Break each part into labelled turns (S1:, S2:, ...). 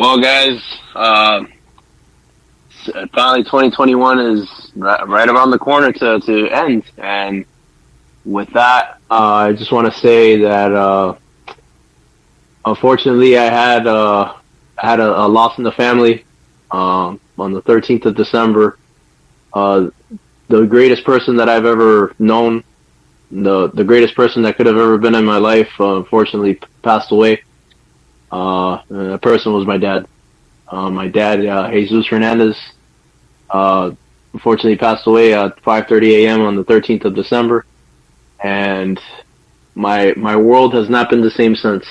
S1: Well, guys, finally 2021 is right around the corner to end. And with that, I just want to say that unfortunately I had a loss in the family on the 13th of December. The greatest person that I've ever known, the greatest person that could have ever been in my life, unfortunately passed away. That person was my dad. My dad, Jesus Hernandez, unfortunately passed away at 5:30 a.m. on the 13th of December, and my world has not been the same since.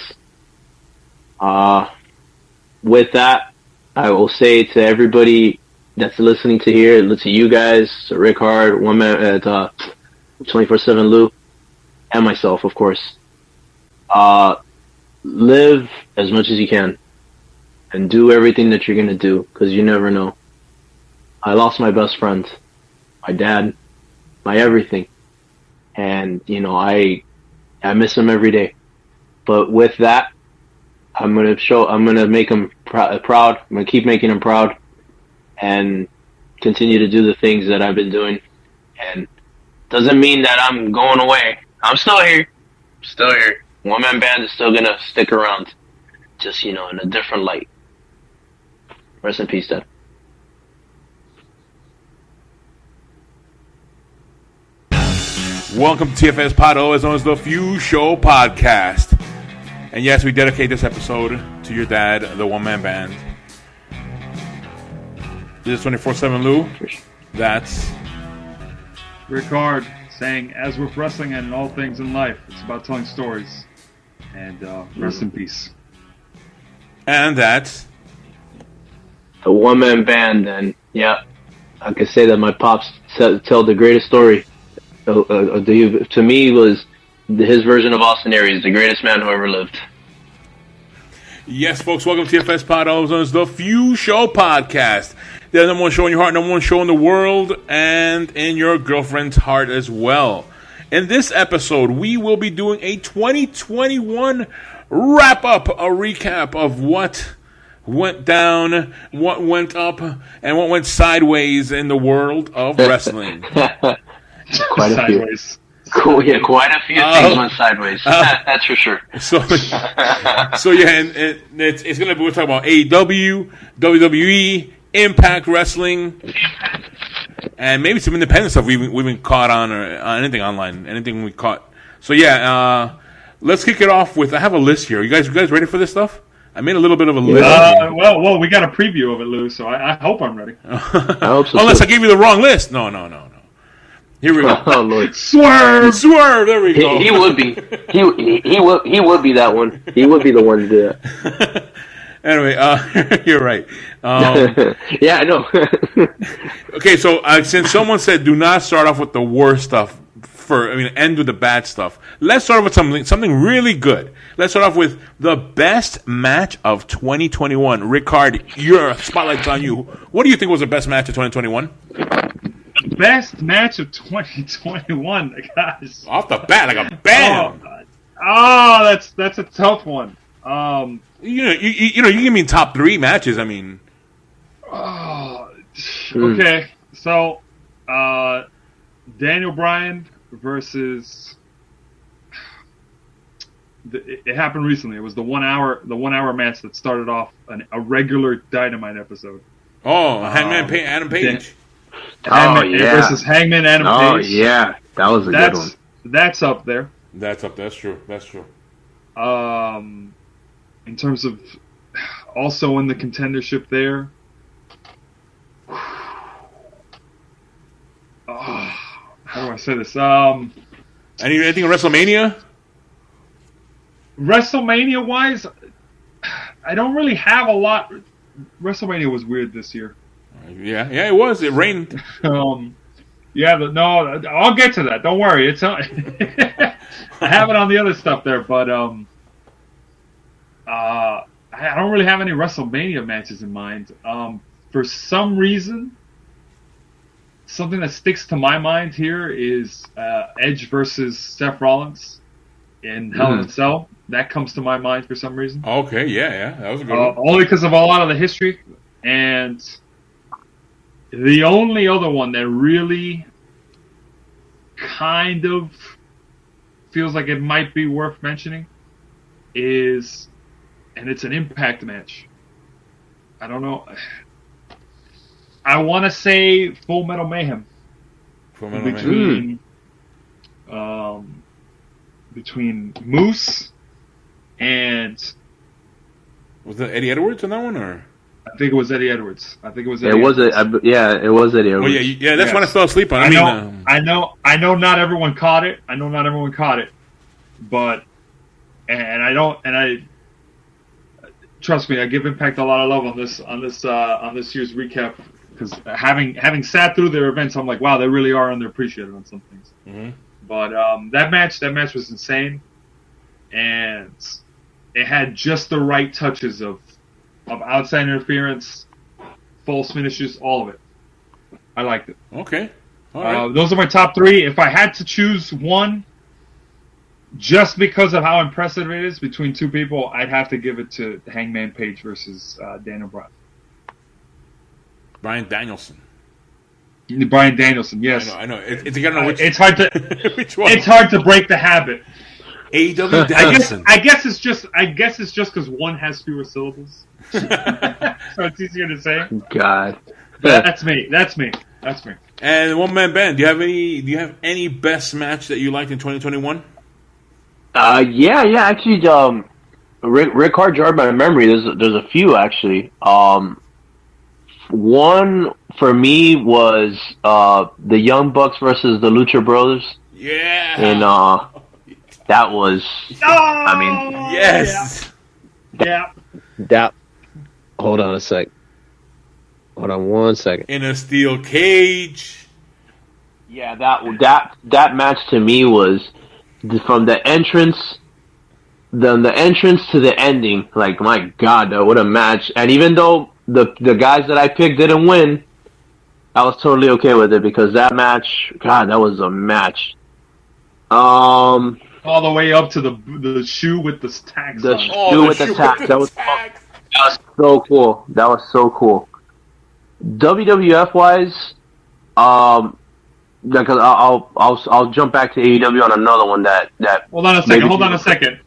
S1: With that, I will say to everybody that's listening to you guys, to Ric-Hard, one man at 24/7 Lou, and myself, of course. Live as much as you can, and do everything that you're gonna do, because you never know. I lost my best friend, my dad, my everything, and I miss him every day. But with that, I'm gonna make him proud. I'm gonna keep making him proud, and continue to do the things that I've been doing. And doesn't mean that I'm going away. I'm still here. One man band is still gonna stick around, just in a different light. Rest in peace, Dad.
S2: Welcome to TFS Pod, as known as the Few Show Podcast. And yes, we dedicate this episode to your dad, the one man band. This is 24/7 Lou. That's
S3: Ric-Hard saying, as with wrestling and all things in life, it's about telling stories. And rest in peace.
S2: And that's
S1: the one man band. And yeah, I can say that my pops tell the greatest story. To me, was his version of Austin Aries, the greatest man who ever lived.
S2: Yes, folks, welcome to TFS Pod, known as the Few Show Podcast. The number one show in your heart, number one show in the world, and in your girlfriend's heart as well. In this episode, we will be doing a 2021 wrap-up, a recap of what went down, what went up, and what went sideways in the world of wrestling.
S1: Quite a few. Cool, yeah, quite a few things went sideways. That's for sure.
S2: So yeah, and it's gonna be, we're talking about AEW, WWE, Impact Wrestling, and maybe some independent stuff we've been caught on, or anything online, anything we caught. So yeah, let's kick it off with. I have a list here. You guys ready for this stuff? I made a little bit of a list.
S3: Well, we got a preview of it, Lou. So I hope I'm ready.
S1: I hope so.
S2: Unless I gave you the wrong list. No. Here we go.
S1: Oh Lord!
S2: Swerve. There we go.
S1: He would be. He would be that one. He would be the one to do that.
S2: Anyway, you're right.
S1: Yeah, I know.
S2: Okay, so since someone said do not start off with the worst stuff, end with the bad stuff. Let's start off with something really good. Let's start off with the best match of 2021. Ric-Hard, your spotlight's on you. What do you think was the best match of 2021?
S3: Best match of 2021, guys.
S2: Off the bat, like a bam.
S3: Oh, that's a tough one.
S2: You give me top 3 matches. I mean,
S3: okay. So, Daniel Bryan versus. It happened recently. It was the 1 hour match that started off a regular Dynamite episode.
S2: Oh, Hangman Adam Page.
S3: Versus Hangman Adam Page.
S1: Oh yeah, that was a good one.
S3: That's up there.
S2: That's true.
S3: In terms of also in the contendership there. How do I say this?
S2: Anything in WrestleMania?
S3: WrestleMania wise, I don't really have a lot. WrestleMania was weird this year.
S2: Yeah, it was. It rained.
S3: I'll get to that. Don't worry. It's I have it on the other stuff there, but I don't really have any WrestleMania matches in mind. For some reason, something that sticks to my mind here is Edge versus Seth Rollins. in Hell in a Cell. That comes to my mind for some reason.
S2: Okay, yeah, that was a good one.
S3: Only because of a lot of the history. And the only other one that really kind of feels like it might be worth mentioning is, and it's an Impact match. I don't know. I want to say Full Metal Mayhem.
S2: Full Metal Mayhem.
S3: Between Moose and...
S2: Was that Eddie Edwards on that one, or?
S3: I think it was Eddie Edwards.
S1: It was Eddie Edwards.
S2: Oh yeah. That's when I fell asleep on.
S3: I know. Not everyone caught it. But trust me, I give Impact a lot of love on this year's recap, because having sat through their events, I'm like, wow, they really are underappreciated on some things.
S2: Mm-hmm.
S3: But that match was insane, and it had just the right touches of outside interference, false finishes, all of it. I liked it.
S2: Okay. All right.
S3: Those are my top three. If I had to choose one, just because of how impressive it is between two people, I'd have to give it to Hangman Page versus Daniel Bryan.
S2: Bryan Danielson.
S3: Bryan Danielson, yes.
S2: I know. It's
S3: hard to. Which one? It's hard to break the habit.
S2: AEW Danielson.
S3: I guess it's just because one has fewer syllables, so it's easier to say.
S1: God,
S3: that's me.
S2: And One Man Band. Do you have any best match that you liked in 2021?
S1: Yeah. Actually, Ric-Hard jarred my memory. There's a few actually. One for me was the Young Bucks versus the Lucha Brothers.
S2: Yeah.
S1: And that was. I mean.
S2: Yes.
S3: Yeah.
S1: That. Hold on a sec. Hold on 1 second.
S2: In a steel cage.
S1: Yeah, that match to me was from the entrance. The entrance to the ending. Like, my God, what a match! And even though the guys that I picked didn't win, I was totally okay with it, because that match, God, that was a match.
S3: All the way up to the shoe with the tags.
S1: The shoe with the tags. That was so cool. That was so cool. WWF wise, because I'll jump back to AEW on another one that.
S3: Hold on a second.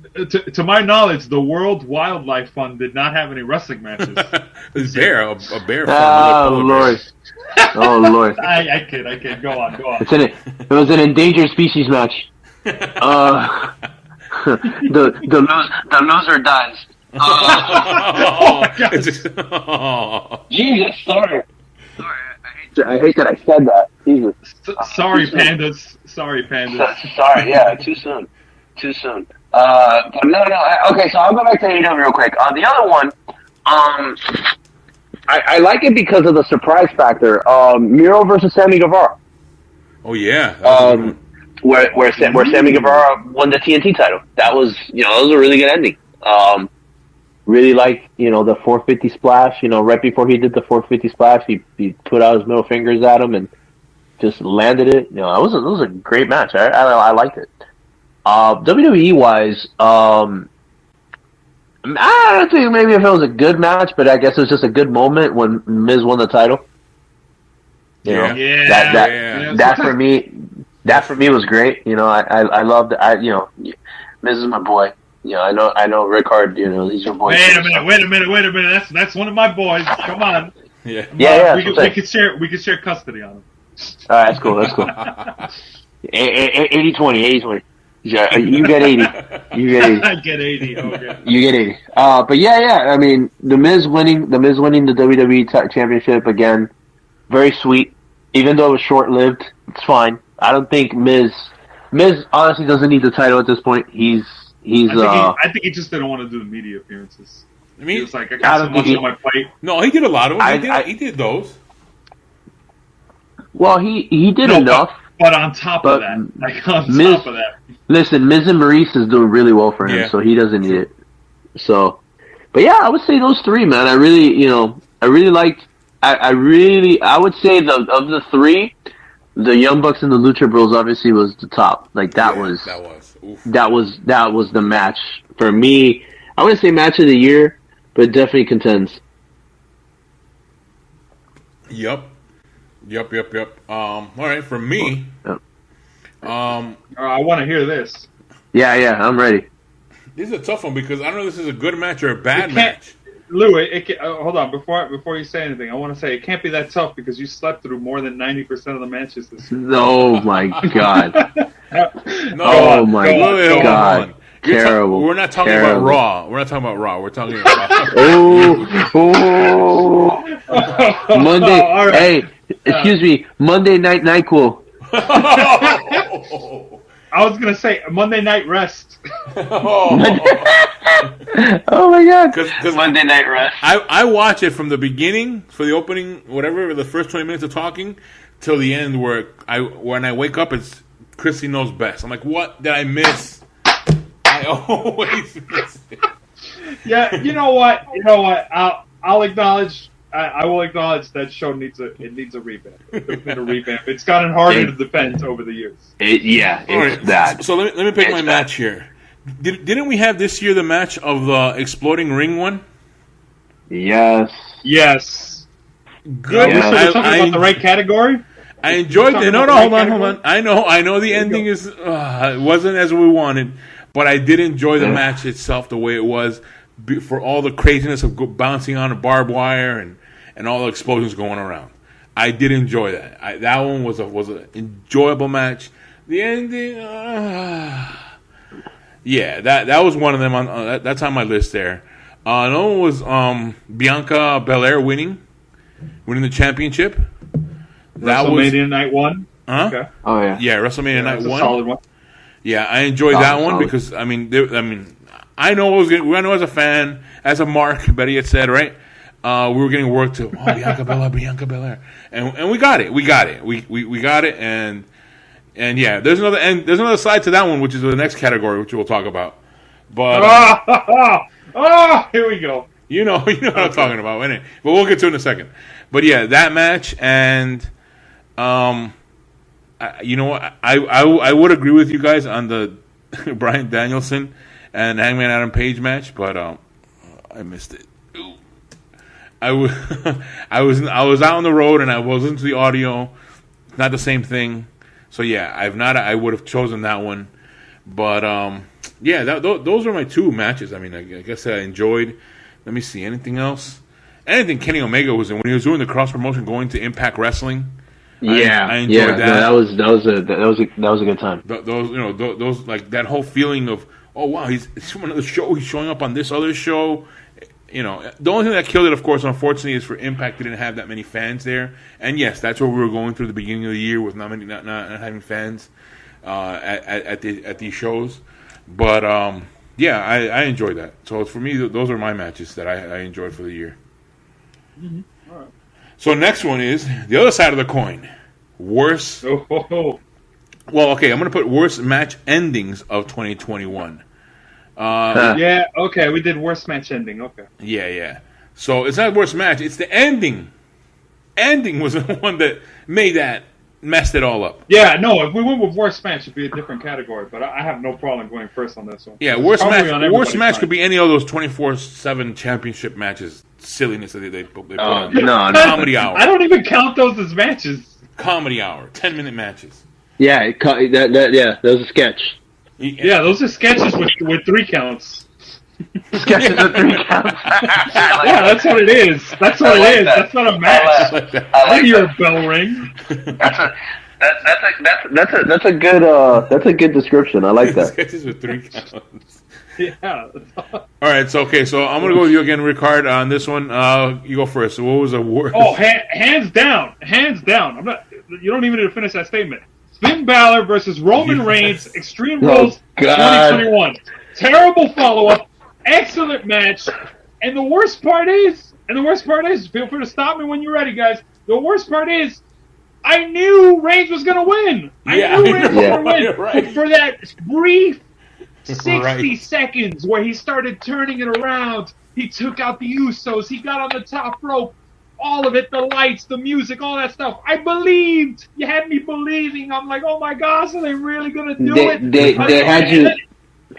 S3: To my knowledge, the World Wildlife Fund did not have any wrestling matches.
S2: A bear fund.
S1: Oh Lord! Oh Lord!
S3: I kid. Go on.
S1: It was an endangered species match. The loser dies. Jesus, sorry. I hate that I said that. Jesus.
S3: Sorry, pandas. Sorry,
S1: yeah, too soon. But no. Okay, so I'll go back to AEW real quick. The other one, I like it because of the surprise factor. Miro versus Sammy Guevara.
S2: Oh yeah.
S1: Where Sammy Guevara won the TNT title. That was a really good ending. Really like, the 450 splash, right before he did the 450 splash, he put out his middle fingers at him and just landed it. It was a great match. I liked it. WWE wise, I don't think maybe if it was a good match, but I guess it was just a good moment when Miz won the title. That for me was great. I loved it. Miz is my boy. I know Ric-Hard, he's your boy.
S3: Wait a minute. That's one of my boys. Come on.
S2: Yeah.
S3: We could share custody on him.
S1: All right, that's cool. 80-20. Yeah, you get 80.
S3: I get 80. Okay.
S1: You get 80. But yeah. I mean, the Miz winning the WWE Championship again, very sweet. Even though it was short-lived, it's fine. I don't think Miz honestly doesn't need the title at this point. I think
S3: he just didn't want to do the media appearances.
S2: I mean,
S3: he was like, I got so much on my plate.
S2: No, he did a lot of them. He did those.
S1: Well, he did enough.
S3: But on top of that,
S1: listen, Miz and Maurice is doing really well for him, so he doesn't need it. So, but yeah, I would say those three, man. I really liked. I would say of the three, the Young Bucks and the Lucha Bros obviously was the top. Like that was that was the match for me. I wouldn't say match of the year, but it definitely contends.
S2: Yep. All right, for me.
S1: Yep.
S3: I want to hear this.
S1: Yeah, I'm ready.
S2: This is a tough one because I don't know if this is a good match or a bad match.
S3: Lou, hold on. Before you say anything, I want to say it can't be that tough because you slept through more than 90% of the matches this year.
S1: Oh my god.
S2: No,
S1: oh my
S2: god.
S1: god. Terrible.
S2: We're not talking about Raw. We're talking about
S1: Monday.
S3: Right.
S1: Hey, excuse me. Monday Night NyQuil.
S3: I was gonna say Monday Night Rest.
S1: Oh my god.
S2: Because
S1: Monday Night Rest.
S2: I watch it from the beginning for the opening, whatever, the first 20 minutes of talking, till the end where when I wake up, it's Christy Knows Best. I'm like, what did I miss? I always miss it.
S3: Yeah, you know what? I'll acknowledge. I will acknowledge that show needs a revamp. There's been a revamp. It's gotten harder to defend over the years.
S1: It's that.
S2: So let me pick my match here. Didn't we have this year the match of the exploding ring one?
S1: Yes.
S3: Good.
S1: Yes.
S3: We're talking about the right category.
S2: I enjoyed it. No, hold on. I know the ending is it wasn't as we wanted, but I did enjoy the match itself the way it was, for all the craziness of bouncing on a barbed wire and all the explosions going around. I did enjoy that. That one was an enjoyable match. The ending, that was one of them. That's on my list there. Another one was Bianca Belaire winning the championship. That
S3: WrestleMania Night 1.
S2: Huh?
S3: Okay.
S1: Oh yeah.
S2: Yeah, WrestleMania Night 1.
S3: A solid one.
S2: Yeah, I enjoyed that one because I know as a fan, as a mark, Betty had said, right? We were getting work to Bianca Belaire, and we got it. We got it, and yeah, there's another side to that one, which is the next category, which we'll talk about. But
S3: here we go.
S2: You know what I'm talking about, innit? But we'll get to it in a second. But yeah, that match, and you know what? I would agree with you guys on the Bryan Danielson and Hangman Adam Page match, but I missed it. I was out on the road and I was listening to the audio. Not the same thing. So yeah, I would have chosen that one. But those are my two matches. I mean, I guess I enjoyed. Let me see, anything else? Anything Kenny Omega was in when he was doing the cross promotion, going to Impact Wrestling. I enjoyed that.
S1: No, that was a good time.
S2: Those like that whole feeling of, oh wow, he's on another show. He's showing up on this other show. The only thing that killed it, of course, unfortunately, is for Impact didn't have that many fans there. And yes, that's where we were going through the beginning of the year with not having fans at these shows. But I enjoyed that. So for me, those are my matches that I enjoyed for the year.
S3: Mm-hmm. All right.
S2: So next one is the other side of the coin. Worst.
S3: Oh.
S2: Well, okay, I'm going to put worst match endings of 2021.
S3: Yeah, okay, we did worst match ending, okay.
S2: Yeah. So it's not worst match, it's the ending. Ending was the one that messed it all up.
S3: Yeah, no, if we went with worst match, it'd be a different category, but I have no problem going first on this one.
S2: Yeah, worst match could be any of those 24/7 championship matches. Silliness that they put on.
S1: No.
S2: Comedy hour.
S3: I don't even count those as matches.
S2: Comedy hour, 10-minute matches.
S1: Yeah, that was a sketch.
S3: Yeah, those are sketches with 3 counts.
S1: Sketches with 3 counts.
S3: Yeah, that's what it is. That's what it is. That's not a match. I hear a bell ring.
S1: That's a good description. I like that.
S2: Sketches with 3 counts.
S3: Yeah.
S2: All right, so I'm gonna go with you again, Ric-Hard, on this one. You go first. So what was the worst?
S3: Oh, hands down. I'm not. You don't even need to finish that statement. Finn Balor versus Roman Reigns, Extreme Rules 2021. Terrible follow-up, excellent match, and the worst part is, feel free to stop me when you're ready, guys. The worst part is, I knew Reigns was going to win. I knew Reigns was going to win.
S2: Right.
S3: But for that brief 60 seconds where he started turning it around, he took out the Usos, he got on the top rope. all of it, the lights, the music, all that stuff. I believed. You had me believing. I'm like, oh my gosh, are they really gonna do it?
S1: They had you.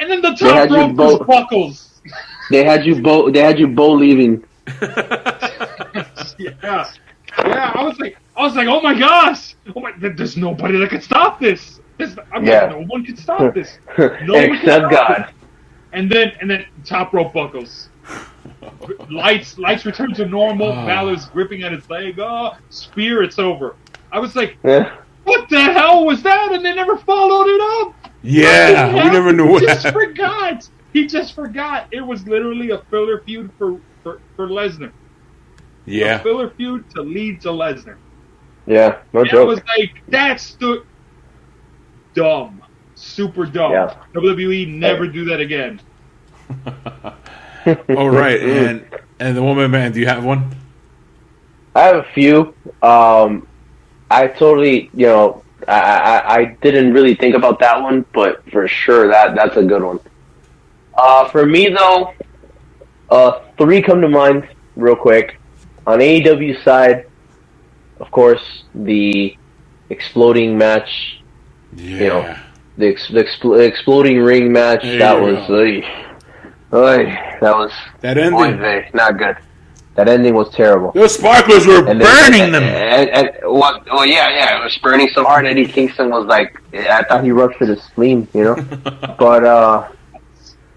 S3: And then the top rope just buckles.
S1: They had you believing.
S3: Yeah. I was like, oh my gosh, there's nobody that can stop this. No one can stop this. No
S1: Except God.
S3: And then top rope buckles. Lights return to normal. Balor's gripping at his leg. Spear, it's over. I was like, what the hell was that? And they never followed it up.
S2: Yeah, we never knew what
S3: happened. He just forgot. It was literally a filler feud for Lesnar.
S2: Yeah.
S3: A filler feud to lead to Lesnar.
S1: Yeah, no joke.
S3: I was like, that's dumb. Super dumb. Yeah. WWE never do that again.
S2: All right, and the woman man, do you have one?
S1: I have a few. I totally, I didn't really think about that one, but for sure that's a good one. For me though, 3 come to mind real quick. On AEW side, of course, the exploding match.
S2: Yeah.
S1: The exploding ring match. That was
S2: that ending.
S1: Not good. That ending was terrible.
S2: Those sparklers were burning them.
S1: It was burning so hard. Eddie Kingston was like, I thought he ruptured his spleen, But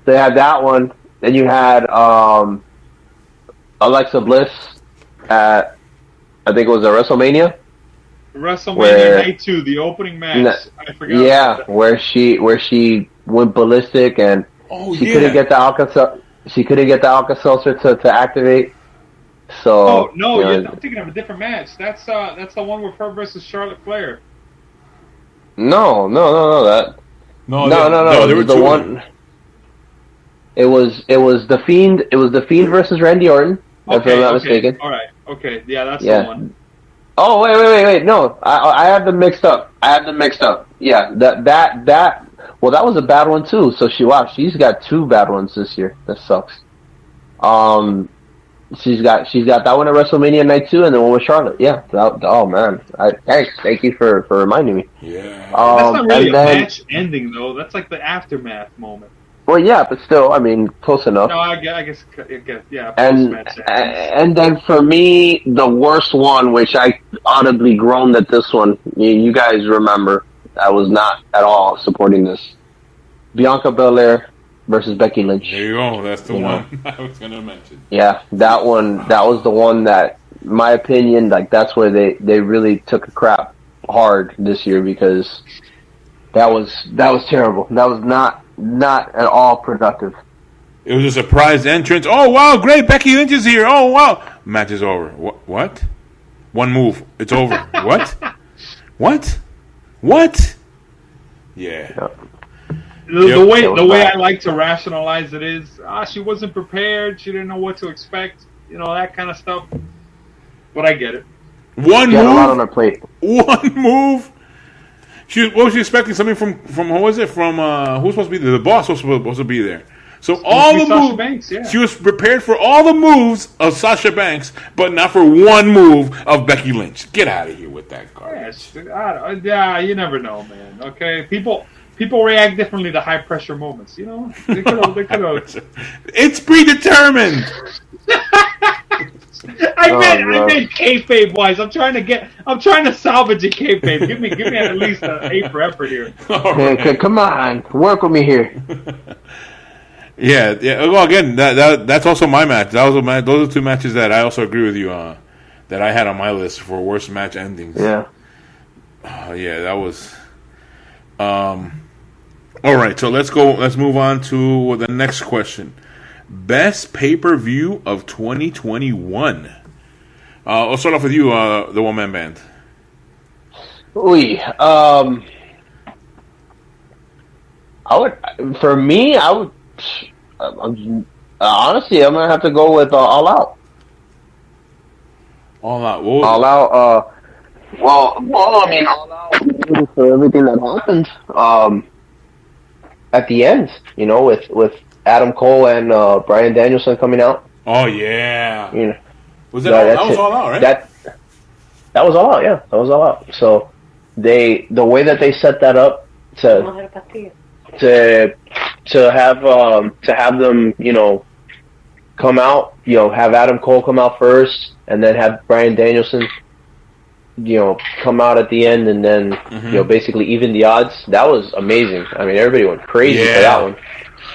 S1: they had that one. Then you had Alexa Bliss at, I think it was a WrestleMania.
S3: WrestleMania Night 2, the opening match. I forgot.
S1: Yeah, where she went ballistic and she couldn't get the Alka. She couldn't get the Alka-Seltzer to activate. So
S3: you're thinking of a different match. That's the one with her versus Charlotte Flair.
S1: No. There was the one. It was the Fiend. It was the Fiend versus Randy Orton. If I'm not mistaken.
S3: All right. Okay. Yeah, that's the one.
S1: Oh wait! No, I have them mixed up. Yeah, that. Well, that was a bad one too. So she's got 2 bad ones this year. That sucks. She's got that one at WrestleMania Night 2, and the one with Charlotte. Yeah. Oh man. Thank you for reminding me.
S2: Yeah.
S3: That's not really a match ending though. That's like the aftermath moment.
S1: Well, yeah, but still, I mean, close enough.
S3: No, I guess yeah.
S1: And then for me, the worst one, which I audibly groaned at this one. You guys remember, I was not at all supporting this. Bianca Belaire versus Becky Lynch.
S2: There you go. That's the one I was going to mention.
S1: Yeah, that one. That was the one that, in my opinion, like that's where they really took a crap hard this year, because that was terrible. That was not at all productive.
S2: It was a surprise entrance. Oh wow, great! Becky Lynch is here. Oh wow, match is over. What? One move, it's over. What? Yeah.
S3: The way I like to rationalize it is, she wasn't prepared. She didn't know what to expect. That kind of stuff. But I get it.
S2: One move.
S1: A lot on her plate.
S2: One move. What was she expecting? Something from who was it? From who's supposed to be there? The boss was supposed to be there. So all the moves.
S3: Banks, yeah.
S2: She was prepared for all the moves of Sasha Banks, but not for one move of Becky Lynch. Get out of here with that garbage.
S3: Yeah, you never know, man. Okay, people react differently to high pressure moments. They could have.
S2: It's predetermined.
S3: I meant kayfabe wise. I'm trying to salvage a kayfabe. Give me at least an A for effort here.
S1: Right. Come on, work with me here.
S2: Yeah. Well, again, that's also my match. Those are 2 matches that I also agree with you that I had on my list for worst match endings.
S1: Yeah.
S2: Yeah, that was. All right, so let's move on to the next question. Best pay-per-view of 2021. I'll start off with you, the one-man band.
S1: Honestly, I'm gonna have to go with All Out.
S2: All Out.
S1: All Out. I mean, All Out for everything that happened. At the end, with Adam Cole and Bryan Danielson coming out.
S2: Oh yeah. Was that
S1: No,
S2: that was all out, right?
S1: That was all out. Yeah, that was all out. So the way that they set that up to have them, come out, have Adam Cole come out first, and then have Bryan Danielson, come out at the end, and then basically even the odds. That was amazing. I mean, everybody went crazy for that one.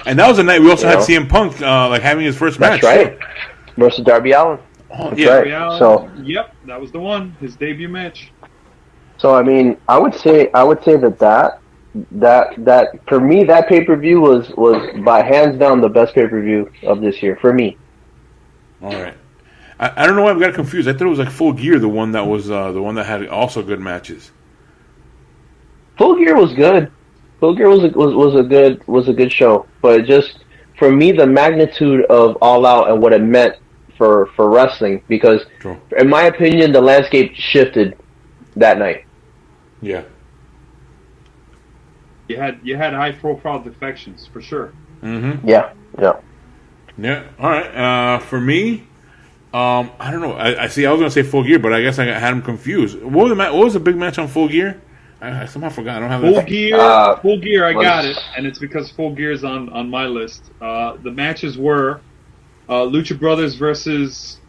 S2: And that was the night we also had CM Punk having his first match.
S1: That's right. Versus Darby Allin.
S2: Oh,
S1: That's
S2: yeah.
S1: right.
S3: Darby Allin.
S1: So,
S3: yep, that was the one. His debut match.
S1: So I mean, I would say that for me, that pay-per-view was by hands down the best pay-per-view of this year for me.
S2: All right. I don't know why I got confused. I thought it was like Full Gear, the one that had also good matches.
S1: Full Gear was good. Full Gear was a good show, but just for me, the magnitude of All Out and what it meant for wrestling, because in my opinion, the landscape shifted that night.
S2: Yeah.
S3: You had high profile defections for sure.
S2: Mm-hmm.
S1: Yeah.
S2: Yeah. All right. For me, I don't know. I see. I was gonna say Full Gear, but I guess I had him confused. What was the big match on Full Gear? I somehow forgot. I don't have
S3: Full Gear. I got it, and it's because Full Gear is on my list. The matches were Lucha Brothers versus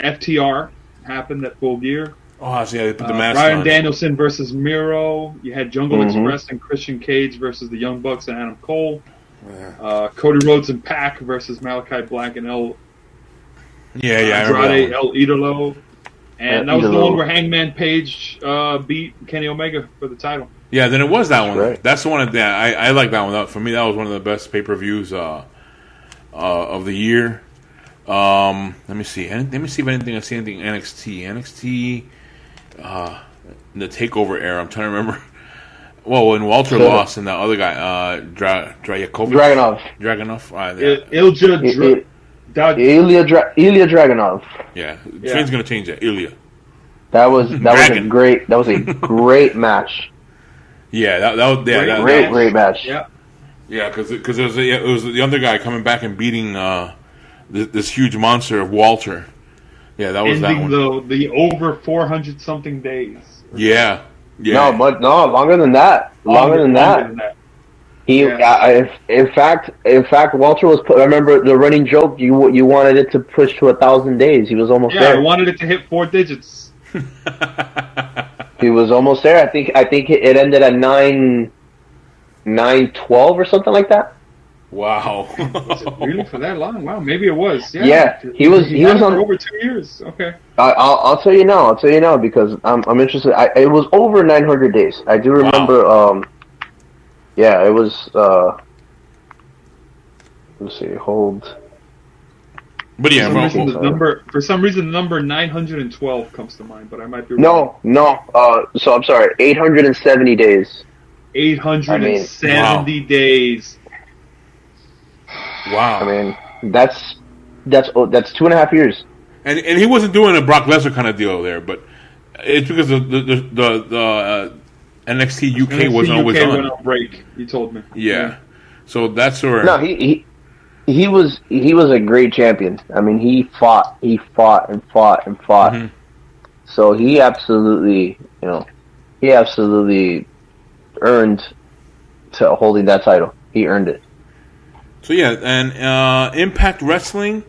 S3: FTR happened at Full Gear.
S2: Oh, I see. They put the mask
S3: Bryan
S2: on.
S3: Danielson versus Miro. You had Jungle Express and Christian Cage versus the Young Bucks and Adam Cole. Cody Rhodes and Pac versus Malachi Black and Andrade El Idolo. And that was the one where Hangman Page beat Kenny Omega for the title.
S2: Yeah, then it was that one.
S1: Right.
S2: That's the one. I like that one. For me, that was one of the best pay-per-views of the year. Let me see. Let me see if I see anything NXT. The Takeover era. I'm trying to remember. Well, when Walter lost and the other guy, Dragunov.
S1: Ilya Dragunov.
S2: Yeah, Train's gonna change that. Ilya.
S1: That was a great match.
S2: Yeah, that was
S1: great match.
S3: Yeah,
S2: yeah, because it was the other guy coming back and beating this huge monster of Walter. Yeah, that was
S3: ending
S2: that one.
S3: the over 400 something days.
S2: Yeah.
S1: No, longer than that. Longer than that. In fact, Walter was. I remember the running joke. You wanted it to push to 1,000 days. He was almost there.
S3: Yeah, I wanted it to hit 4 digits.
S1: He was almost there. I think it ended at 9/12 or something like that.
S2: Wow.
S3: Was it really for that long? Wow, maybe it was.
S1: Yeah, he was on
S3: for over 2 years. Okay.
S1: I'll tell you now. Because I'm interested. It was over 900 days. I do remember. Wow. Yeah, it was. Let's see. Hold.
S2: But yeah,
S3: for some reason, the number 912 comes to mind, but I might be wrong.
S1: No. So I'm sorry. 870 days.
S3: 870 days.
S2: Wow.
S1: I mean, that's 2.5 years.
S2: And he wasn't doing a Brock Lesnar kind of deal there, but it's because the NXT UK wasn't always on.
S3: Went on break. You told me.
S2: Yeah. So that's where.
S1: No, he was a great champion. I mean, he fought. Mm-hmm. So he absolutely earned to holding that title. He earned it.
S2: So yeah, and Impact Wrestling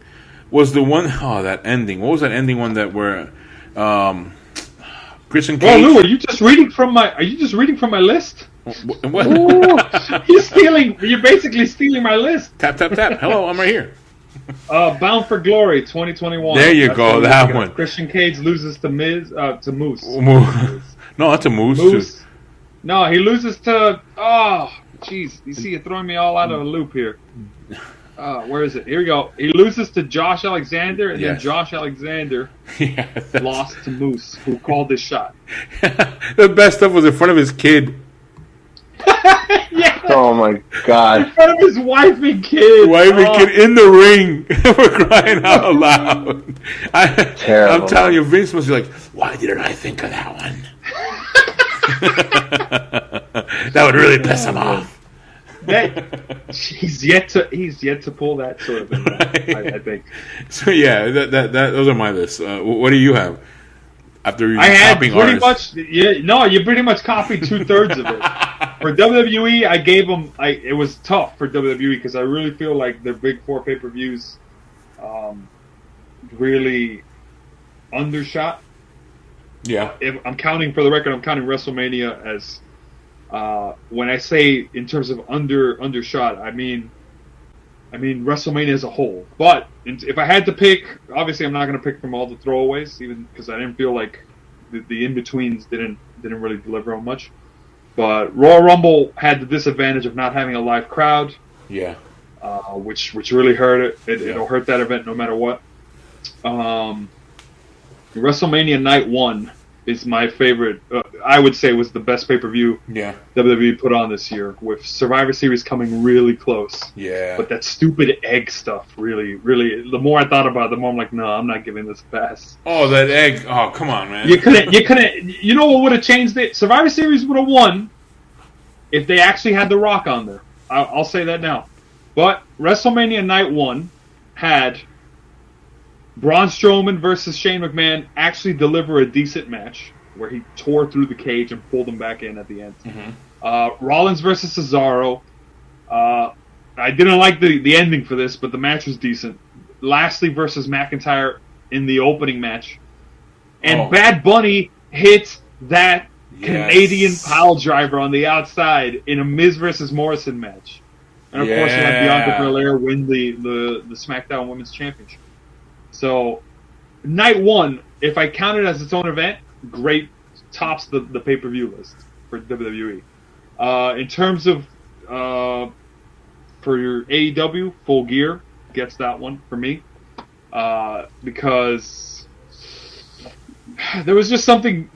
S2: was the one. Oh, that ending. What was that ending one that where Christian Cage?
S3: Oh, Lou, are you just reading from my list?
S2: What?
S3: You're basically stealing my list.
S2: Tap. Hello, I'm right here.
S3: Bound for Glory 2021.
S2: There you go, that one.
S3: Christian Cage loses to Moose.
S2: No, that's a Moose.
S3: Moose. No, he loses to. Oh, jeez. You see, you're throwing me all out of a loop here. Where is it? Here we go. He loses to Josh Alexander, and then Josh Alexander lost to Moose, who called this shot.
S2: The best stuff was in front of his kid.
S1: Yeah. Oh my God!
S3: In front of his wife and kid.
S2: Kid in the ring. We're crying out loud.
S1: Terrible.
S2: I'm telling you, Vince must be like, "Why didn't I think of that one?" That would really piss him off.
S3: he's yet to pull that sort of thing. Right. I think.
S2: So yeah, that those are my lists. What do you have? After you
S3: I had
S2: copying
S3: pretty
S2: artists?
S3: much. Yeah, no, you pretty much copied 2/3 of it. For WWE, I gave them. It was tough for WWE because I really feel like their big 4 pay-per-views really undershot.
S2: Yeah.
S3: If I'm counting, for the record, I'm counting WrestleMania as when I say in terms of undershot, I mean WrestleMania as a whole. But if I had to pick, obviously I'm not going to pick from all the throwaways, even because I didn't feel like the in-betweens didn't really deliver on much. But Royal Rumble had the disadvantage of not having a live crowd.
S2: Yeah.
S3: Which really hurt it. It'll hurt that event no matter what. WrestleMania Night 1 is my favorite. I would say was the best pay-per-view WWE put on this year, with Survivor Series coming really close.
S2: Yeah.
S3: But that stupid egg stuff really, the more I thought about it, the more I'm like, no, I'm not giving this a pass.
S2: Oh, that egg. Oh, come on, man.
S3: You couldn't, you know what would have changed it? Survivor Series would have won if they actually had The Rock on there. I'll say that now. But WrestleMania Night 1 had Braun Strowman versus Shane McMahon actually deliver a decent match where he tore through the cage and pulled him back in at the end. Mm-hmm. Rollins versus Cesaro. I didn't like the ending for this, but the match was decent. Lashley versus McIntyre in the opening match. And Bad Bunny hits that Canadian pile driver on the outside in a Miz versus Morrison match. And of course, you had Bianca Belaire win the SmackDown Women's Championship. So, Night 1, if I count it as its own event, great, tops the pay-per-view list for WWE. In terms of, for your AEW, Full Gear gets that one for me. Because there was just something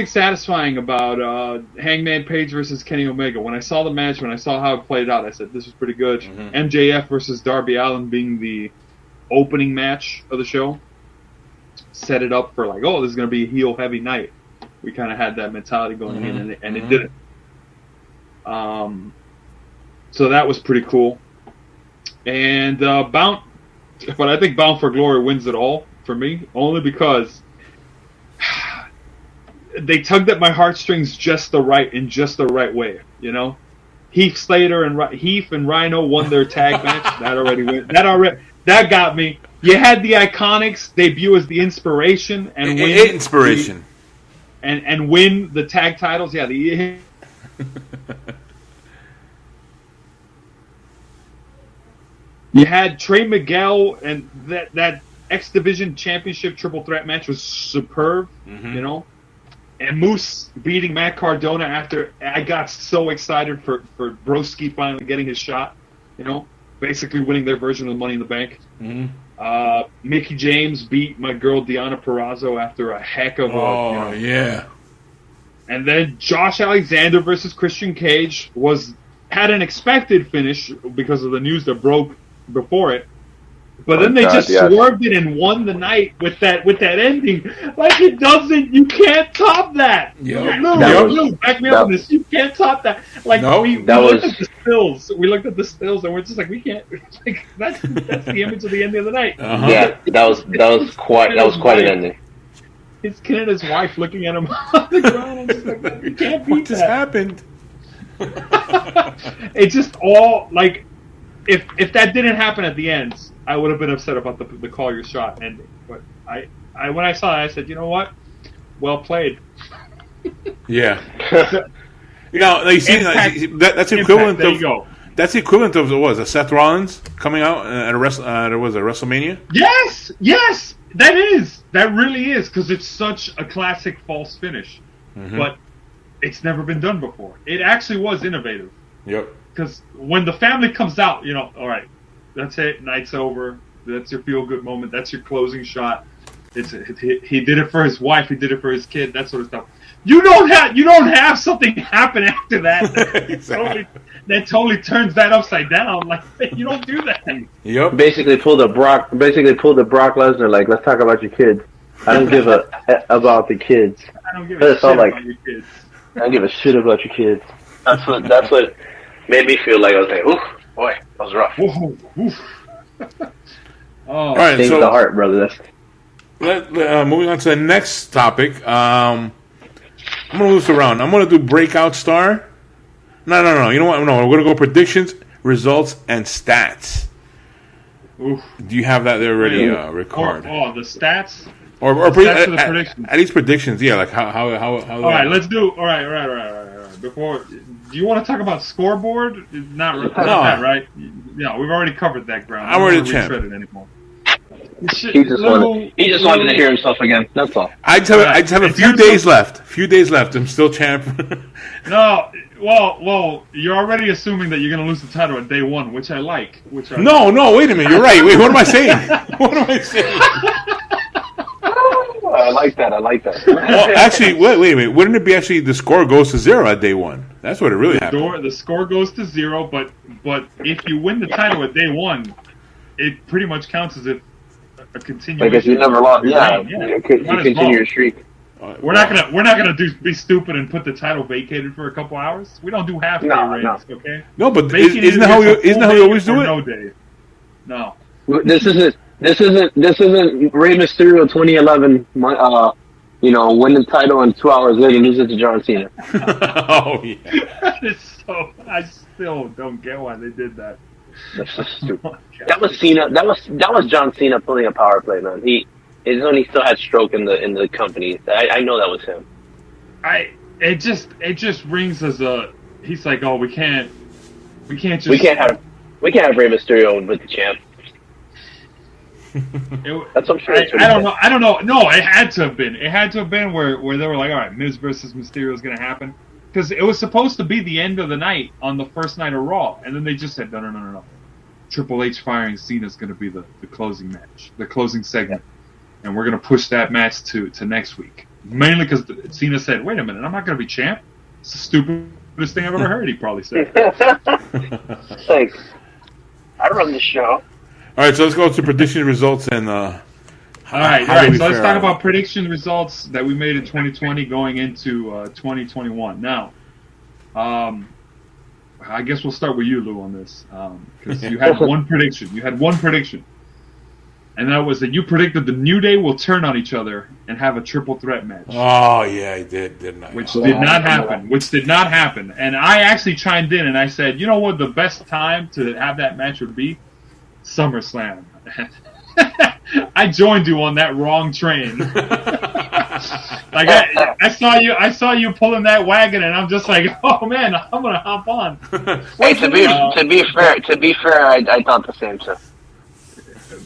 S3: satisfying about Hangman Page versus Kenny Omega. When I saw the match, when I saw how it played out, I said, this was pretty good. Mm-hmm. MJF versus Darby Allin being the opening match of the show set it up for like, oh, this is going to be a heel heavy night. We kind of had that mentality going in, and it didn't. So that was pretty cool. And but I think Bound for Glory wins it all for me, only because they tugged at my heartstrings just the right way, you know. Heath Slater and Rhino won their tag match. That got me. You had the Iconics debut as the Inspiration and win and win the tag titles. Yeah, you had Trey Miguel, and that X Division Championship triple threat match was superb. Mm-hmm. You know. And Moose beating Matt Cardona after I got so excited for Broski finally getting his shot, you know, basically winning their version of Money in the Bank. Mm-hmm. Mickie James beat my girl Deonna Purrazzo after a heck of a...
S2: yeah.
S3: And then Josh Alexander versus Christian Cage had an expected finish because of the news that broke before it. But then they swerved it and won the night with that ending. Like, you can't top that. Lou, back me up on this. You can't top that. Like, we looked at the stills. We looked at the stills and we're just like, we can't. Like, that's the image of the ending of the night.
S1: Uh-huh. Yeah, that was quite an ending.
S3: His kid and his wife looking at him on the ground. I'm just like, you can't beat
S2: what just happened?
S3: It's just all like, if that didn't happen at the end, I would have been upset about the call your shot ending. But I when I saw it, I said, you know what? Well played.
S2: Yeah. You know, you see, that's equivalent
S3: there you go.
S2: That's the equivalent of a Seth Rollins coming out at WrestleMania.
S3: Yes, that really is, because it's such a classic false finish. Mm-hmm. But it's never been done before. It actually was innovative.
S2: Yep.
S3: Because when the family comes out, you know, all right, that's it, night's over. That's your feel-good moment. That's your closing shot. He did it for his wife. He did it for his kid. That sort of stuff. You don't have something happen after that.
S2: Exactly.
S3: That totally turns that upside down. Like, you don't do that.
S2: Yep.
S1: Basically pulled a Brock Lesnar. Like, let's talk about your kids. I don't give about the kids.
S3: I don't give a shit about your kids.
S1: I don't give a shit about your kids. That's what. Made me feel like I was like, oof, boy, that was rough.
S3: Whoa, oof.
S2: All right,
S1: Things
S2: so
S1: the heart, brother.
S2: moving on to the next topic. I'm gonna loose around. I'm gonna do breakout star. No. You know what? No, we're gonna go predictions, results, and stats.
S3: Oof.
S2: Do you have that there already, Ric-Hard?
S3: The stats.
S2: Or
S3: Stats for the predictions.
S2: At least predictions, yeah. Like how.
S3: All right, let's do. All right. Before, do you want to talk about scoreboard? Not that, right? Yeah, we've already covered that ground.
S2: I'm already the champ.
S3: Anymore.
S1: He just wanted to hear himself again. That's all.
S2: I just have a few days left. I'm still champ.
S3: No, well, you're already assuming that you're going to lose the title at day one, which I like.
S2: No, wait a minute. You're right. Wait, what am I saying? What am I saying?
S1: I like that.
S2: Well, actually, wait a minute. Wouldn't it be actually the score goes to 0 at day one? That's what it really happened.
S3: The score goes to 0, but if you win the title at day one, it pretty much counts as if a continuation.
S1: I guess you never lost. Yeah, you continue your streak.
S3: We're not gonna be stupid and put the title vacated for a couple hours. We don't do half day reigns, okay?
S2: No, but isn't that how you always do it?
S3: No day. No.
S1: This isn't Rey Mysterio 2011. Win the title and 2 hours later lose it to John Cena.
S2: Oh yeah.
S3: I still don't get why they did that.
S1: That's so stupid. That was Cena. That was John Cena pulling a power play, man. It's when he still had stroke in the company. I know that was him.
S3: It just rings as a. He's like, oh, we can't have Rey Mysterio with the champ. That's what I'm sure. I don't know. No, it had to have been. It had to have been where they were like, all right, Miz versus Mysterio is going to happen. Because it was supposed to be the end of the night on the first night of Raw. And then they just said, no. Triple H firing Cena is going to be the closing match, the closing segment. And we're going to push that match to next week. Mainly because Cena said, wait a minute, I'm not going to be champ? It's the stupidest thing I've ever heard, he probably said.
S1: Thanks. I run the show.
S2: All right, so let's go to prediction results and
S3: all right. So let's talk about prediction results that we made in 2020 going into 2021. Now, I guess we'll start with you, Lou, on this because you had one prediction. And that was that you predicted the New Day will turn on each other and have a triple threat match.
S2: Oh yeah, I did, didn't I?
S3: Which did not happen. And I actually chimed in and I said, you know what, the best time to have that match would be SummerSlam. I joined you on that wrong train. Like I saw you pulling that wagon, and I'm just like, oh man, I'm gonna hop on.
S1: Wait, to be fair, I thought the same too.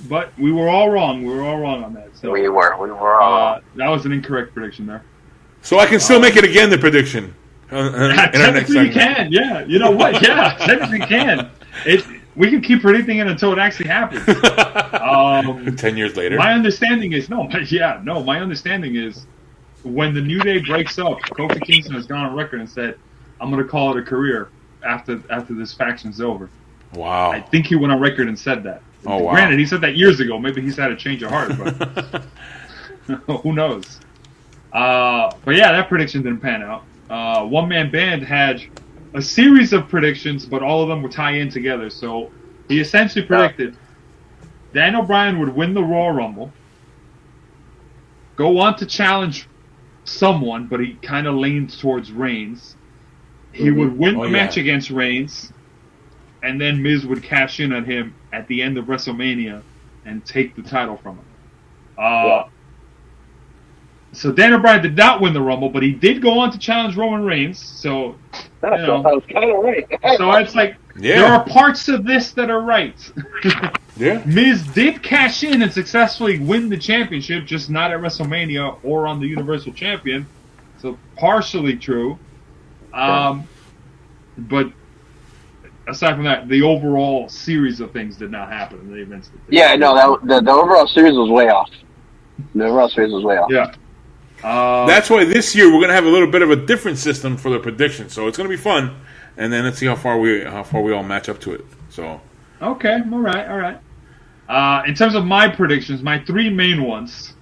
S3: But we were all wrong. We were all wrong on that. So,
S1: we were all.
S3: That was an incorrect prediction there.
S2: So I can still make it again. The prediction.
S3: Technically, you can. Yeah. You know what? Yeah. Technically, you can. We can keep predicting it until it actually happens.
S2: 10 years later.
S3: My understanding is My understanding is when the New Day breaks up, Kofi Kingston has gone on record and said, "I'm going to call it a career after this faction's over."
S2: Wow.
S3: I think he went on record and said that.
S2: Oh wow.
S3: Granted, he said that years ago. Maybe he's had a change of heart, but who knows? But yeah, that prediction didn't pan out. One Man Band had a series of predictions, but all of them were tied in together. So he essentially predicted Daniel Bryan would win the Royal Rumble, go on to challenge someone, but he kind of leaned towards Reigns. He would win the match against Reigns, and then Miz would cash in on him at the end of WrestleMania and take the title from him. So Daniel Bryan did not win the Rumble, but he did go on to challenge Roman Reigns. So
S1: I was kind of right.
S3: So it's like there are parts of this that are right.
S2: Yeah.
S3: Miz did cash in and successfully win the championship, just not at WrestleMania or on the Universal Champion. So partially true. But aside from that, the overall series of things did not happen in the events.
S1: Yeah, no, the overall series was way off.
S3: Yeah.
S2: That's why this year we're going to have a little bit of a different system for the prediction. So it's going to be fun, and then let's see how far we all match up to it. So
S3: okay, all right. In terms of my predictions, my three main ones.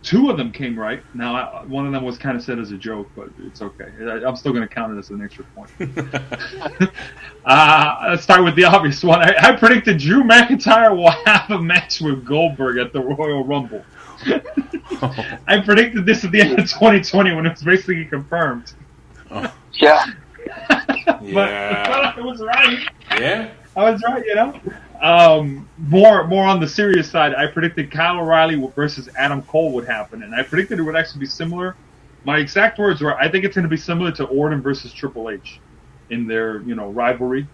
S3: 2 of them came right. Now, one of them was kind of said as a joke, but it's okay. I'm still going to count it as an extra point. Let's start with the obvious one. I predicted Drew McIntyre will have a match with Goldberg at the Royal Rumble. I predicted this at the end of 2020 when it was basically confirmed.
S1: Yeah.
S3: But I was right.
S2: Yeah.
S3: I was right, you know. More on the serious side, I predicted Kyle O'Reilly versus Adam Cole would happen, and I predicted it would actually be similar. My exact words were, I think it's going to be similar to Orton versus Triple H in their, rivalry.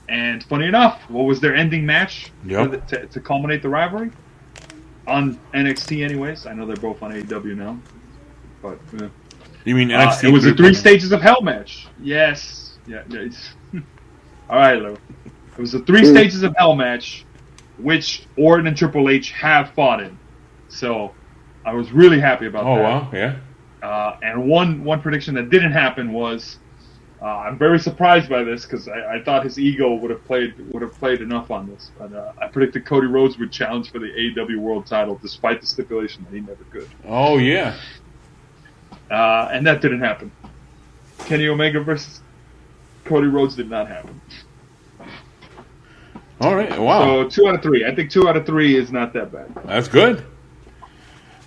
S3: And funny enough, what was their ending match to culminate the rivalry? On NXT anyways. I know they're both on AEW now. But
S2: you mean NXT?
S3: It was a 3 stages of hell match. Yes. Yeah. All right, Lou. It was a 3 stages of hell match, which Orton and Triple H have fought in. So I was really happy about that.
S2: Oh, wow, yeah.
S3: And one prediction that didn't happen was, I'm very surprised by this because I thought his ego would have played enough on this. But I predicted Cody Rhodes would challenge for the AEW World Title despite the stipulation that he never could.
S2: Oh, yeah.
S3: And that didn't happen. Kenny Omega versus Cody Rhodes did not happen.
S2: All right, wow.
S3: So 2 out of 3. I think 2 out of 3 is not that bad.
S2: That's good.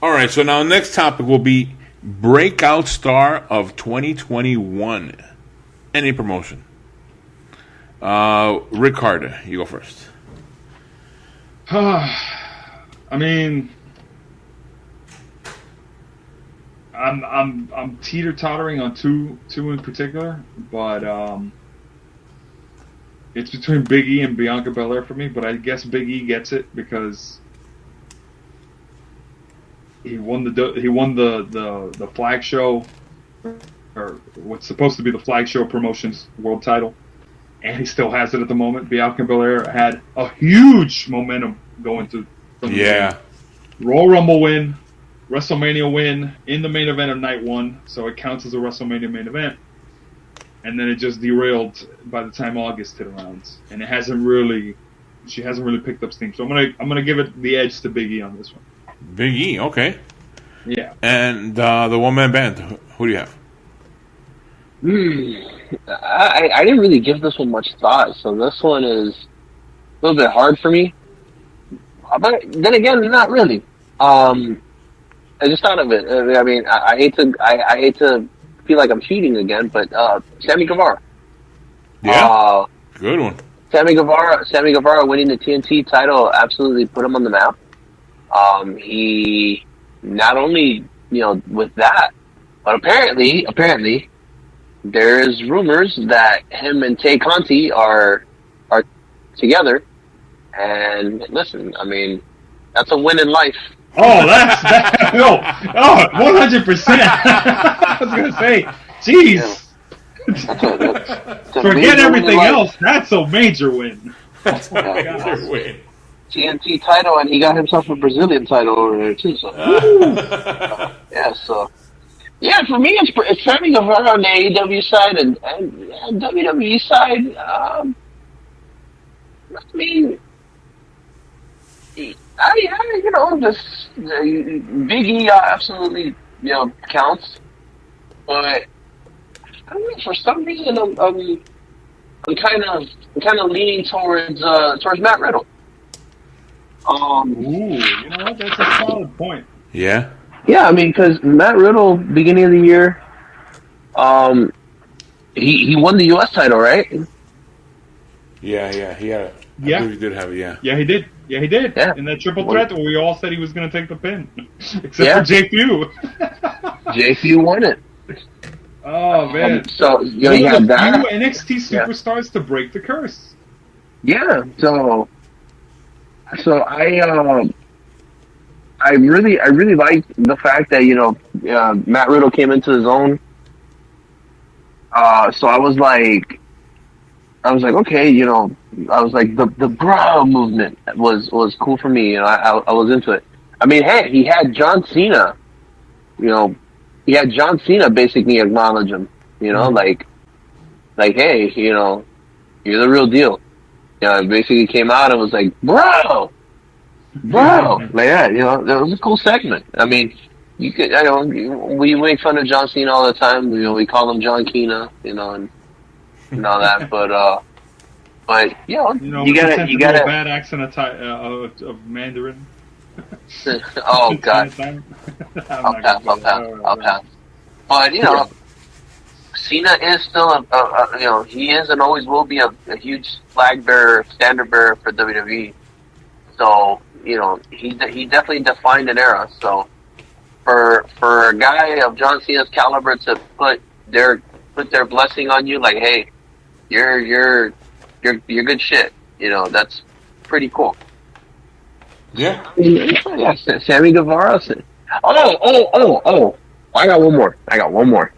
S2: All right, so now next topic will be Breakout Star of 2021. Any promotion. Ric-Hard, you go first.
S3: I mean, I'm teeter-tottering on two in particular, but it's between Big E and Bianca Belaire for me. But I guess Big E gets it because he won the flag show, or what's supposed to be the flag show promotions world title, and he still has it at the moment. Bianca Belaire had a huge momentum going to Royal Rumble win, WrestleMania win in the main event of night 1, so it counts as a WrestleMania main event. And then it just derailed by the time August hit around, and she hasn't really picked up steam. So I'm gonna give it the edge to Big E on this one.
S2: Big E, okay.
S3: Yeah.
S2: And the one-man band, who do you have?
S1: I didn't really give this one much thought, so this one is a little bit hard for me. But then again, not really. I just thought of it. I mean, I hate to feel like I'm cheating again, but Sammy Guevara.
S2: Yeah, good one.
S1: Sammy Guevara winning the TNT title absolutely put him on the map. He not only with that, but apparently there's rumors that him and Tay Conti are together. And listen, I mean, that's a win in life.
S3: Oh, that's 100%. I was gonna say, jeez. Forget everything else. That's a major win.
S2: That's a major win.
S1: TNT title, and he got himself a Brazilian title over there too. So, for me, it's Sammy Guevara on the AEW side and WWE side. I mean. Big E absolutely, counts. But I don't know, for some reason I'm kind of leaning towards Matt Riddle.
S3: That's a solid point.
S2: Yeah.
S1: Yeah, I mean, because Matt Riddle, beginning of the year, he won the U.S. title, right?
S2: Yeah, he had it.
S3: Yeah.
S2: I believe he did have it, yeah.
S3: Yeah, he did. Yeah. In that triple threat where we all said he was going to take the pin. Except for Jay Few.
S1: Jay Few won it.
S3: Oh, man.
S1: So, you had that.
S3: Few NXT superstars to break the curse.
S1: Yeah, so I really like the fact that, Matt Riddle came into his own. So I was like, okay, I was like, the bro movement was cool for me. I was into it. I mean, hey, he had John Cena. He had John Cena basically acknowledge him. Like, hey, you're the real deal. It basically came out and was like, bro. Bro, like that, that was a cool segment. I mean, you could, we make fun of John Cena all the time. We call him John Cena, and all that. But
S3: we
S1: you
S3: pretend to do
S1: gotta.
S3: a bad accent of Mandarin.
S1: Oh God, I'll pass. But Cena is still he is and always will be a huge flag bearer, standard bearer for WWE. So he definitely defined an era. So for a guy of John Cena's caliber to put their blessing on you, like, hey, you're good shit. That's pretty cool.
S2: Yeah.
S1: Yeah, Sammy Guevara. Oh! I got one more.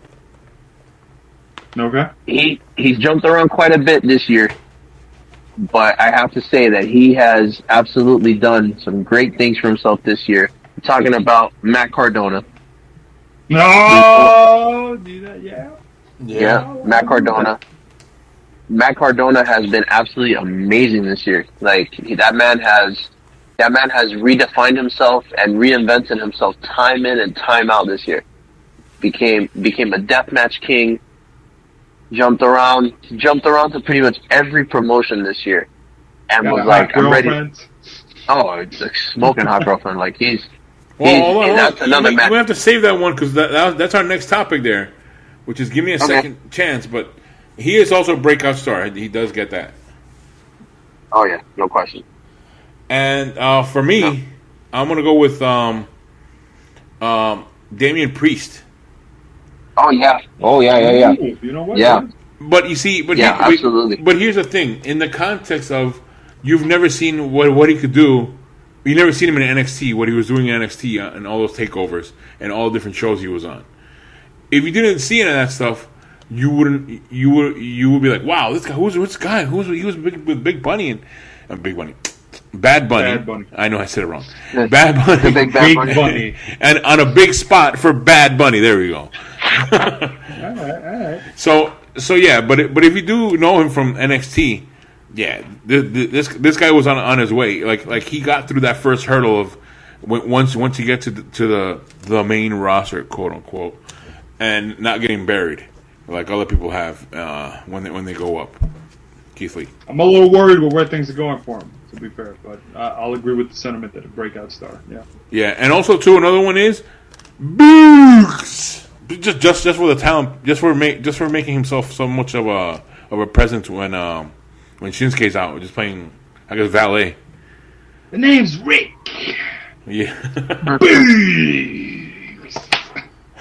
S3: Okay.
S1: He's jumped around quite a bit this year, but I have to say that he has absolutely done some great things for himself this year. I'm talking about Matt Cardona.
S3: No, do that, yeah.
S1: Yeah, Matt Cardona. Matt Cardona has been absolutely amazing this year. Like that man has redefined himself and reinvented himself time in and time out this year. Became a deathmatch king. Jumped around to pretty much every promotion this year, and was like, "I'm ready." Oh, it's like smoking hot girlfriend. Like
S2: Hold on.
S1: That's another match.
S2: We have to save that one because that's our next topic there, which is give me a second chance. But he is also a breakout star. He does get that.
S1: Oh yeah, no question.
S2: And for me, I'm gonna go with Damien Priest.
S1: Oh yeah.
S3: Ooh, you know what?
S1: Yeah.
S2: But you see,
S1: absolutely.
S2: But here's the thing: in the context of you've never seen what he could do. You never seen him in NXT, what he was doing in NXT and all those takeovers and all the different shows he was on. If you didn't see any of that stuff, you would be like, wow, this guy who's this guy? He was with Big Bunny and Big Bunny. Bad Bunny. I know I said it wrong. Bad Bunny.
S1: The big Bad Bunny.
S2: And on a big spot for Bad Bunny. There we go.
S3: All right.
S2: So yeah, but if you do know him from NXT, yeah, this guy was on his way. Like he got through that first hurdle of once you get to the main roster, quote unquote, and not getting buried like other people have when they go up. Keith Lee.
S3: I'm a little worried with where things are going for him, to be fair, but I'll agree with the sentiment that a breakout star. Yeah. Yeah,
S2: and also too, another one is Boogs. Just for the talent, just for making himself so much of a presence when Shinsuke's out, just playing, I guess, valet.
S3: The name's Rick.
S2: Yeah.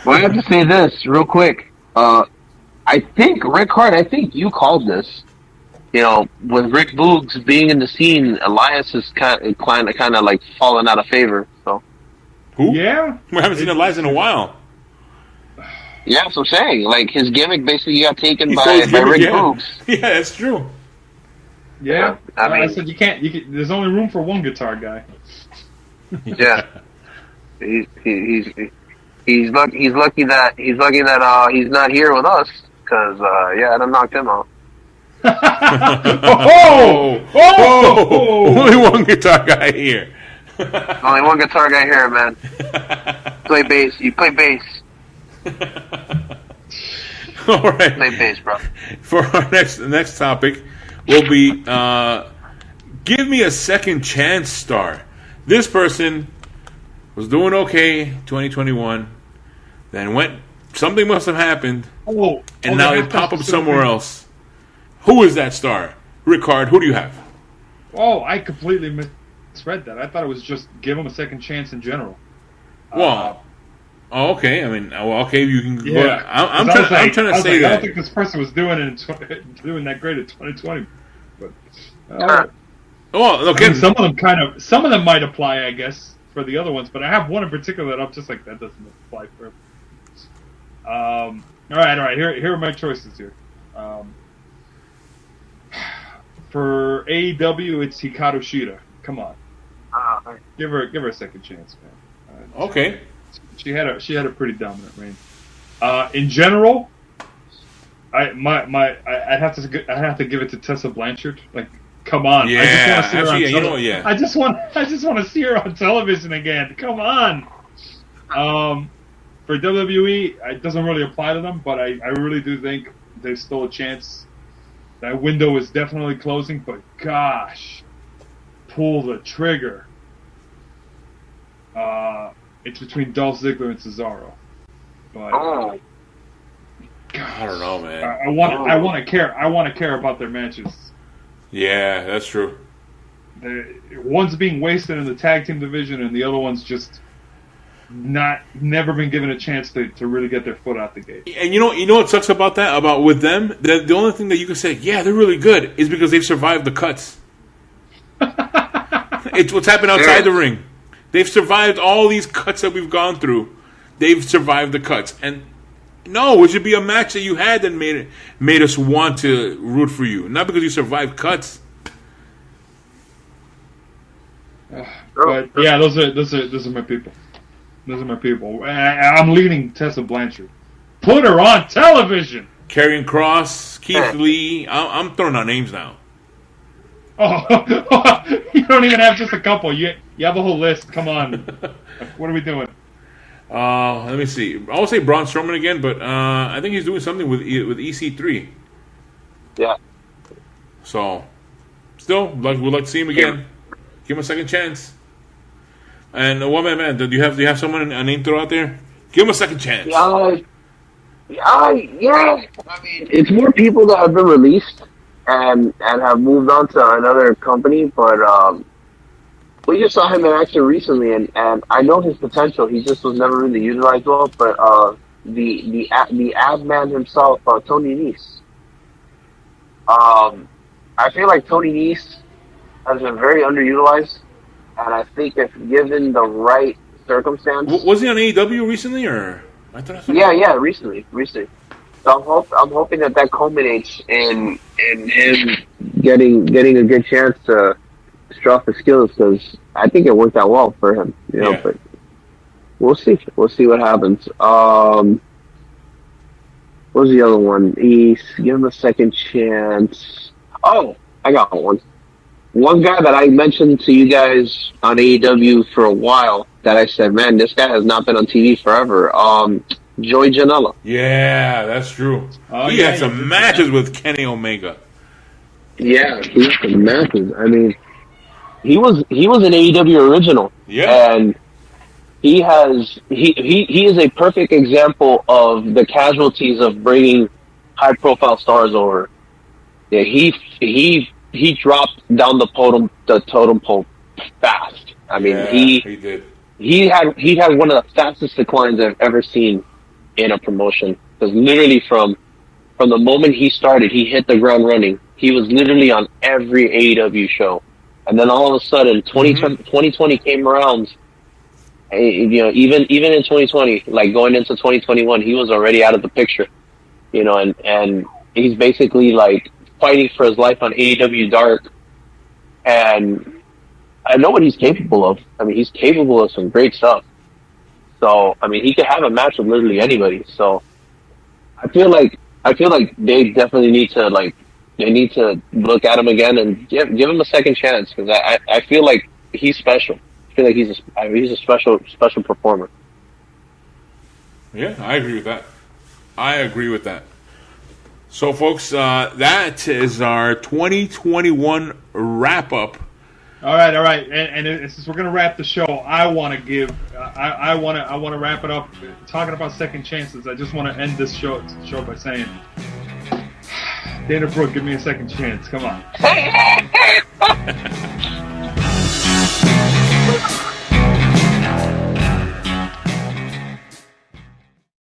S1: Well, I have to say this real quick. I think Ric-Hard, you called this. With Rick Boogs being in the scene, Elias is kind of like fallen out of favor. So.
S2: Who?
S3: Yeah.
S2: We haven't seen Elias in a while.
S1: Yeah, that's what I'm saying. Like, his gimmick basically got taken by Rick Boogs.
S2: Yeah, that's true.
S3: Yeah.
S1: I mean,
S3: I said you can't. There's only room for one guitar guy.
S1: Yeah. He's lucky that he's not here with us because I'd have knocked him out.
S2: Only one guitar guy here.
S1: Only one guitar guy here, man. Play bass. You play bass.
S2: All right.
S1: Play bass, bro.
S2: For our next topic will be give me a second chance star. This person was doing okay 2021, then something must have happened, and now they pop up somewhere else. Who is that star? Ric-Hard, who do you have?
S3: Oh, I completely misread that. I thought it was just give him a second chance in general.
S2: Okay. I mean, okay, you can.
S3: Yeah.
S2: I'm trying to say that.
S3: I don't think this person was doing that great in 2020. But
S2: okay.
S3: Some of them might apply, I guess, for the other ones. But I have one in particular that I'm just like, that doesn't apply for. All right. Here are my choices here. For AEW, it's Hikaru Shida. Come on, give her a second chance, man.
S2: Okay.
S3: She had a pretty dominant reign. In general, I'd have to give it to Tessa Blanchard. Like, Come on.
S2: Yeah,
S3: I just want to see her on
S2: actually, you know,
S3: television.
S2: yeah.
S3: I just want to see her on television again. Come on. For WWE, it doesn't really apply to them, but I really do think there's still a chance. That window is definitely closing, but gosh, pull the trigger. It's between Dolph Ziggler and Cesaro. But
S2: I don't know, man.
S3: I want to care about their matches.
S2: Yeah, that's true.
S3: One's being wasted in the tag team division, and the other one's just never been given a chance to really get their foot out the gate.
S2: And you know what sucks about that? About with them, the only thing that you can say, yeah, they're really good, is because they've survived the cuts. It's what's happened outside the ring. They've survived all these cuts that we've gone through. They've survived the cuts, and no, it should be a match that you had that made us want to root for you, not because you survived cuts.
S3: But yeah, those are my people. Those are my people. I'm leading Tessa Blanchard. Put her on television.
S2: Karrion Kross, Keith Lee. I'm throwing out names now.
S3: Oh, you don't even have just a couple. You have a whole list. Come on. What are we doing?
S2: Let me see. I will say Braun Strowman again, but I think he's doing something with EC3.
S4: Yeah.
S2: So, still, we'd like to see him again. Give him a second chance. And one man, do you have someone a name throw out there? Give him a second chance.
S4: Yeah. I mean, it's more people that have been released and have moved on to another company, but we just saw him in action recently, and I know his potential. He just was never really utilized well. But the ad man himself, Tony Nese. I feel like Tony Nese has been very underutilized, and I think if given the right circumstance,
S2: was he on AEW recently, or I thought I saw
S4: yeah, recently. So I'm hoping that culminates in him getting a good chance to show off his skills, because I think it worked out well for him, you know.
S2: Yeah.
S4: But we'll see what happens. What was the other one? Give him a second chance. Oh, I got one. One guy that I mentioned to you guys on AEW for a while that I said, man, this guy has not been on TV forever. Joey Janela.
S2: Yeah, that's true. He had some matches with Kenny Omega.
S4: Yeah, he had some matches. I mean, he was an AEW original.
S2: Yeah.
S4: And he is a perfect example of the casualties of bringing high profile stars over. Yeah, he dropped down the totem pole fast. I mean, he
S2: did.
S4: He had one of the fastest declines I've ever seen in a promotion. Because literally from the moment he started, he hit the ground running. He was literally on every AEW show. And then all of a sudden, 2020 came around. You know, even in 2020, like going into 2021, he was already out of the picture. You know, and he's basically like fighting for his life on AEW Dark. And I know what he's capable of. I mean, he's capable of some great stuff. So, I mean, he could have a match with literally anybody. So, I feel like they definitely need to look at him again and give him a second chance, because I feel like he's special. I feel like he's a special performer.
S2: Yeah, I agree with that. So, folks, that is our 2021 wrap up.
S3: All right, and since we're gonna wrap the show, I want to wrap it up talking about second chances. I just want to end this show by saying, Dana Brooke, give me a second chance. Come on.